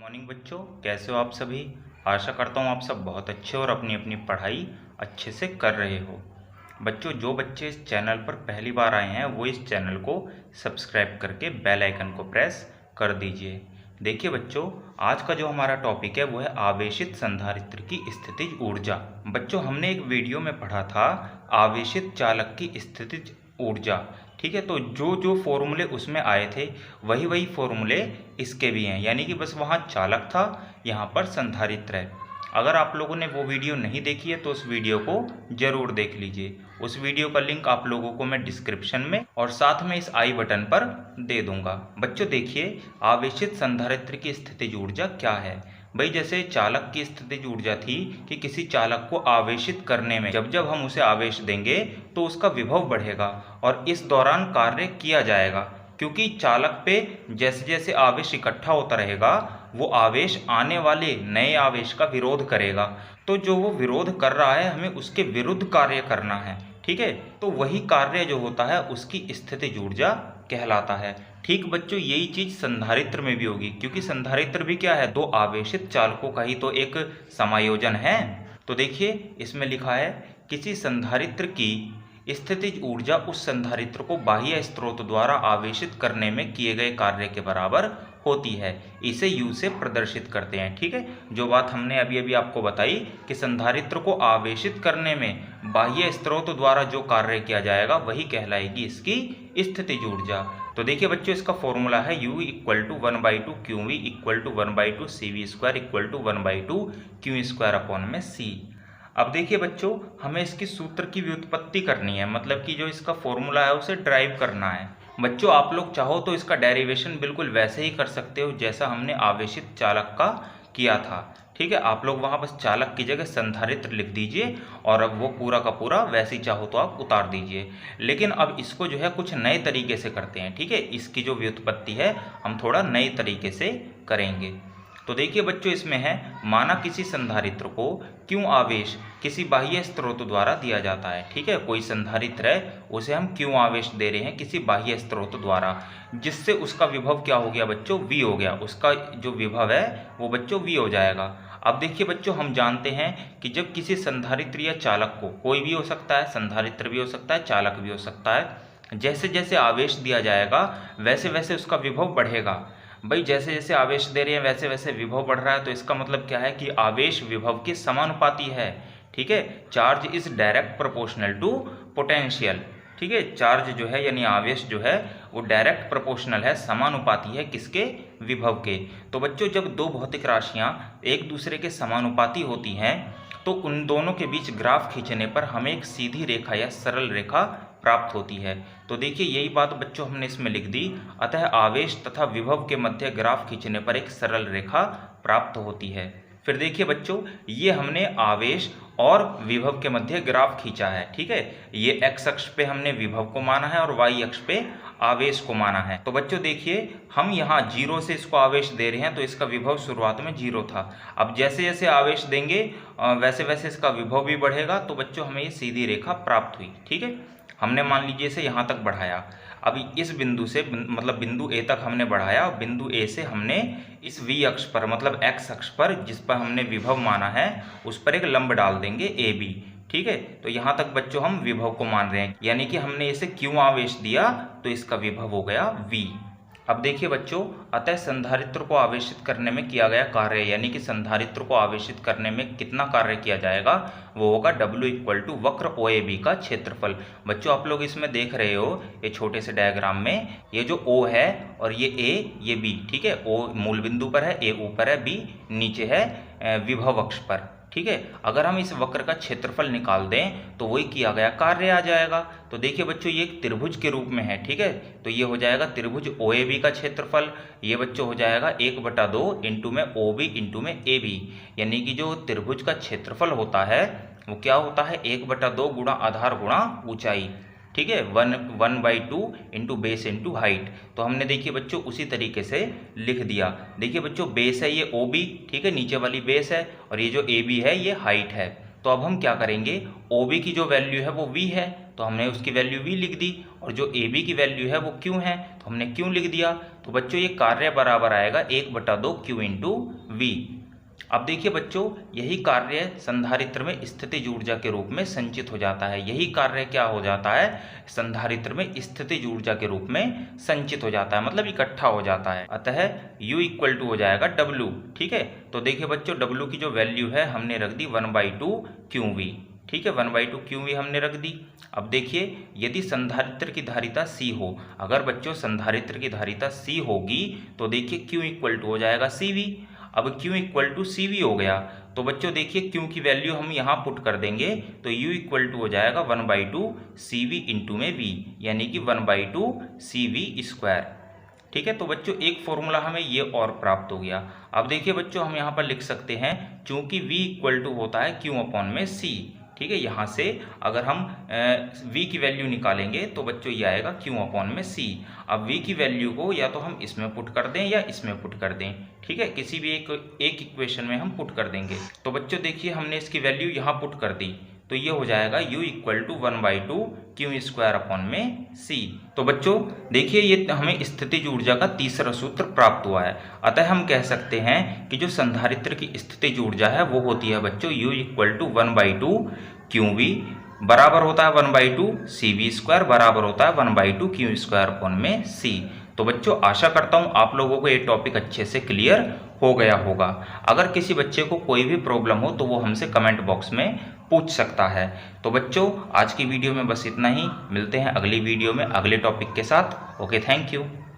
Morning बच्चों, कैसे हो आप सभी। आशा करता हूँ आप सब बहुत अच्छे और अपनी अपनी पढ़ाई अच्छे से कर रहे हो। बच्चों, जो बच्चे इस चैनल पर पहली बार आए हैं वो इस चैनल को सब्सक्राइब करके बेल आइकन को प्रेस कर दीजिए। देखिए बच्चों, आज का जो हमारा टॉपिक है वो है आवेशित संधारित्र की स्थितिज ऊर्जा। बच्चों, हमने एक वीडियो में पढ़ा था आवेशित चालक की स्थितिज ऊर्जा। ठीक है, तो जो जो फॉर्मूले उसमें आए थे वही वही फॉर्मूले इसके भी हैं, यानी कि बस वहाँ चालक था, यहाँ पर संधारित्र है। अगर आप लोगों ने वो वीडियो नहीं देखी है तो उस वीडियो को ज़रूर देख लीजिए। उस वीडियो का लिंक आप लोगों को मैं डिस्क्रिप्शन में और साथ में इस आई बटन पर दे दूंगा। बच्चों देखिए, आवेशित संधारित्र की स्थितिज ऊर्जा क्या है। भाई, जैसे चालक की स्थितिज ऊर्जा थी कि किसी चालक को आवेशित करने में जब जब हम उसे आवेश देंगे तो उसका विभव बढ़ेगा और इस दौरान कार्य किया जाएगा, क्योंकि चालक पे जैसे जैसे आवेश इकट्ठा होता रहेगा वो आवेश आने वाले नए आवेश का विरोध करेगा। तो जो वो विरोध कर रहा है हमें उसके विरुद्ध कार्य करना है। ठीक है, तो वही कार्य जो होता है उसकी स्थितिज ऊर्जा कहलाता है। ठीक बच्चों, यही चीज संधारित्र में भी होगी, क्योंकि संधारित्र भी क्या है, दो आवेशित चालकों का ही तो एक समायोजन है। तो देखिए, इसमें लिखा है किसी संधारित्र की स्थितिज ऊर्जा उस संधारित्र को बाह्य स्रोत द्वारा आवेशित करने में किए गए कार्य के बराबर होती है। इसे U से प्रदर्शित करते हैं। ठीक है, जो बात हमने अभी अभी आपको बताई कि संधारित्र को आवेशित करने में बाह्य स्रोत द्वारा जो कार्य किया जाएगा वही कहलाएगी इसकी स्थितिज ऊर्जा। तो देखिए बच्चों, इसका फॉर्मूला है U equal to 1/2 QV equal to 1/2 CV square equal to 1/2 Q square upon में C। अब देखिए बच्चों, हमें इसकी सूत्र की व्युत्पत्ति करनी है, मतलब कि जो इसका फॉर्मूला है उसे ड्राइव करना है। बच्चों, आप लोग चाहो तो इसका डेरिवेशन बिल्कुल वैसे ही कर सकते हो जैसा हमने आवेशित चालक का किया था। ठीक है, आप लोग वहाँ बस चालक की जगह संधारित्र लिख दीजिए और अब वो पूरा का पूरा वैसे ही चाहो तो आप उतार दीजिए। लेकिन अब इसको जो है कुछ नए तरीके से करते हैं। ठीक है, इसकी जो व्युत्पत्ति है हम थोड़ा नए तरीके से करेंगे। तो देखिए बच्चों, इसमें है माना किसी संधारित्र को क्यों आवेश किसी बाह्य स्रोत द्वारा दिया जाता है। ठीक है, कोई संधारित्र है उसे हम क्यों आवेश दे रहे हैं किसी बाह्य स्रोत द्वारा, जिससे उसका विभव क्या हो गया बच्चों, V हो गया। उसका जो विभव है वो बच्चों V हो जाएगा। अब देखिए बच्चों, हम जानते हैं कि जब किसी संधारित्र या चालक को, कोई भी हो सकता है, संधारित्र भी हो सकता है, चालक भी हो सकता है, जैसे जैसे आवेश दिया जाएगा वैसे वैसे उसका विभव बढ़ेगा। भाई, जैसे जैसे आवेश दे रहे हैं वैसे वैसे विभव बढ़ रहा है, तो इसका मतलब क्या है कि आवेश विभव के समानुपाती है। ठीक है, charge is direct proportional to potential. ठीक है, चार्ज जो है यानी आवेश जो है वो डायरेक्ट प्रोपोर्शनल है, समानुपाती है किसके, विभव के। तो बच्चों, जब दो भौतिक राशियां एक दूसरे के समानुपाती होती हैं तो उन दोनों के बीच ग्राफ खींचने पर हमें एक सीधी रेखा या सरल रेखा प्राप्त होती है। तो देखिए, यही बात बच्चों हमने इसमें लिख दी। अतः आवेश तथा विभव के मध्य ग्राफ खींचने पर एक सरल रेखा प्राप्त होती है। फिर देखिए बच्चों, ये हमने आवेश और विभव के मध्य ग्राफ खींचा है। ठीक है, ये x अक्ष पे हमने विभव को माना है और y अक्ष पे आवेश को माना है। तो बच्चों देखिए, हम यहाँ 0 से इसको आवेश दे रहे हैं तो इसका विभव शुरुआत में 0 था। अब जैसे जैसे आवेश देंगे वैसे वैसे इसका विभव भी बढ़ेगा। तो बच्चों, हमें ये सीधी रेखा प्राप्त हुई। ठीक है, हमने मान लीजिए इसे यहाँ तक बढ़ाया। अब इस बिंदु से मतलब बिंदु ए तक हमने बढ़ाया और बिंदु ए से हमने इस V अक्ष पर मतलब x अक्ष पर जिस पर हमने विभव माना है उस पर एक लंब डाल देंगे AB। ठीक है, तो यहाँ तक बच्चों हम विभव को मान रहे हैं, यानी कि हमने इसे क्यों आवेश दिया तो इसका विभव हो गया V। अब देखिए बच्चों, अतः संधारित्र को आवेशित करने में किया गया कार्य, यानी कि संधारित्र को आवेशित करने में कितना कार्य किया जाएगा वो होगा W इक्वल टू वक्र OAB का क्षेत्रफल। बच्चों, आप लोग इसमें देख रहे हो ये छोटे से डायग्राम में, ये जो O है और ये A ये B। ठीक है, O मूल बिंदु पर है, A ऊपर है, B नीचे है विभव अक्ष पर। ठीक है, अगर हम इस वक्र का क्षेत्रफल निकाल दें तो वही किया गया कार्य आ जाएगा। तो देखिए बच्चों, ये एक त्रिभुज के रूप में है। ठीक है, तो ये हो जाएगा त्रिभुज OAB का क्षेत्रफल। ये बच्चों हो जाएगा 1/2 इंटू में OB इंटू में AB, यानी कि जो त्रिभुज का क्षेत्रफल होता है वो क्या होता है, 1/2 गुणा आधार गुणा ऊंचाई। ठीक है, 1/2 इंटू बेस इंटू हाइट। तो हमने देखिए बच्चों उसी तरीके से लिख दिया। देखिए बच्चों, बेस है ये OB, ठीक है, नीचे वाली बेस है, और ये जो AB है ये हाइट है। तो अब हम क्या करेंगे, OB की जो वैल्यू है वो V है, तो हमने उसकी वैल्यू v लिख दी, और जो AB की वैल्यू है वो q है तो हमने q लिख दिया। तो बच्चों ये कार्य बराबर आएगा 1/2 q इंटू v। अब देखिए बच्चों, यही कार्य संधारित्र में स्थितिज ऊर्जा के रूप में संचित हो जाता है। यही कार्य क्या हो जाता है, संधारित्र में स्थितिज ऊर्जा के रूप में संचित हो जाता है, मतलब इकट्ठा हो जाता है। अतः U इक्वल टू हो जाएगा W। ठीक है, तो देखिए बच्चों, W की जो वैल्यू है हमने रख दी 1/2 QV। ठीक है, 1/2 QV हमने रख दी। अब देखिए, यदि संधारित्र की धारिता C हो, अगर बच्चों संधारित्र की धारिता C होगी तो देखिए Q इक्वल टू हो जाएगा CV। अब Q इक्वल टू CV हो गया तो बच्चों देखिए Q की वैल्यू हम यहाँ पुट कर देंगे तो U इक्वल टू हो जाएगा 1/2 CV इंटू में V, यानी कि 1/2 CV स्क्वायर। ठीक है, तो बच्चों एक फॉर्मूला हमें ये और प्राप्त हो गया। अब देखिए बच्चों, हम यहाँ पर लिख सकते हैं, चूंकि V इक्वल टू होता है Q अपॉन में C। ठीक है, यहाँ से अगर हम V की वैल्यू निकालेंगे तो बच्चों ये आएगा Q अपॉन में C। अब V की वैल्यू को या तो हम इसमें पुट कर दें या इसमें पुट कर दें। ठीक है, किसी भी एक इक्वेशन में हम पुट कर देंगे। तो बच्चों देखिए, हमने इसकी वैल्यू यहाँ पुट कर दी तो ये हो जाएगा U equal to 1/2 Q square upon में C। तो बच्चों देखिए, ये हमें स्थितिज ऊर्जा का तीसरा सूत्र प्राप्त हुआ है। अतः हम कह सकते हैं कि जो संधारित्र की स्थितिज ऊर्जा है वो होती है बच्चों U इक्वल टू 1/2 QV बराबर होता है 1/2 CV स्क्वायर बराबर होता है 1/2 Q स्क्वायर अपॉन में C। तो बच्चों आशा करता हूँ आप लोगों को ये टॉपिक अच्छे से क्लियर हो गया होगा। अगर किसी बच्चे को कोई भी प्रॉब्लम हो तो वो हमसे कमेंट बॉक्स में पूछ सकता है। तो बच्चों आज की वीडियो में बस इतना ही, मिलते हैं अगली वीडियो में अगले टॉपिक के साथ। Okay, thank you.